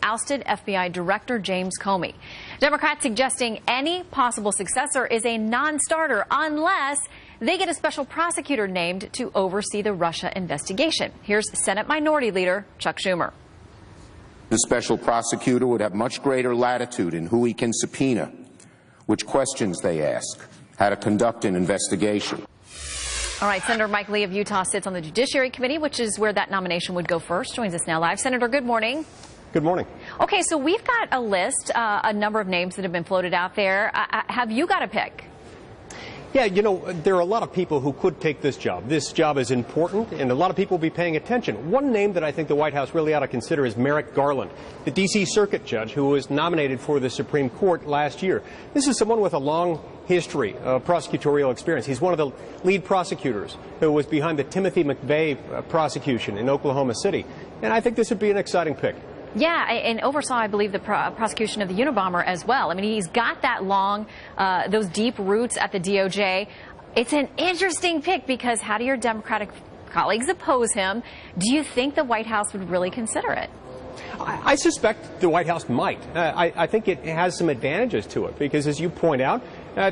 Ousted FBI Director James Comey. Democrats suggesting any possible successor is a non-starter unless they get a special prosecutor named to oversee the Russia investigation. Here's Senate Minority Leader Chuck Schumer. The special prosecutor would have much greater latitude in who he can subpoena, which questions they ask, how to conduct an investigation. All right, Senator Mike Lee of Utah sits on the Judiciary Committee, which is where that nomination would go first. Joins us now live. Senator, good morning. Good morning. Okay, so we've got a list, a number of names that have been floated out there. Have you got a pick? Yeah, you know, there are a lot of people who could take this job. This job is important, and a lot of people will be paying attention. One name that I think the White House really ought to consider is Merrick Garland, the D.C. Circuit judge who was nominated for the Supreme Court last year. This is someone with a long history of prosecutorial experience. He's one of the lead prosecutors who was behind the Timothy McVeigh prosecution in Oklahoma City. And I think this would be an exciting pick. Yeah, and oversaw, I believe, the prosecution of the Unabomber as well. I mean, he's got that long, those deep roots at the DOJ. It's an interesting pick because how do your Democratic colleagues oppose him? Do you think the White House would really consider it? I suspect the White House might. I think it has some advantages to it because, as you point out,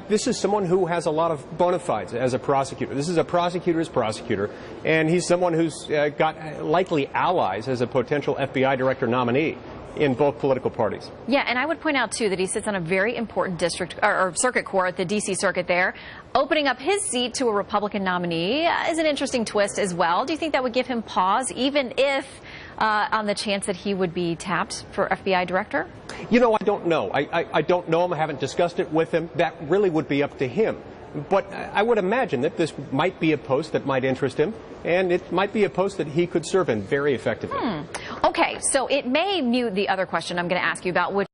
this is someone who has a lot of bona fides as a prosecutor. This is a prosecutor's prosecutor, and he's someone who's got likely allies as a potential FBI director nominee in both political parties. Yeah, and I would point out, too, that he sits on a very important district or circuit court, the D.C. Circuit there. Opening up his seat to a Republican nominee is an interesting twist as well. Do you think that would give him pause, even if on the chance that he would be tapped for FBI director? You know, I don't know. I don't know him. I haven't discussed it with him. That really would be up to him. But I would imagine that this might be a post that might interest him, and it might be a post that he could serve in very effectively. Okay, so it may mute the other question I'm going to ask you about, which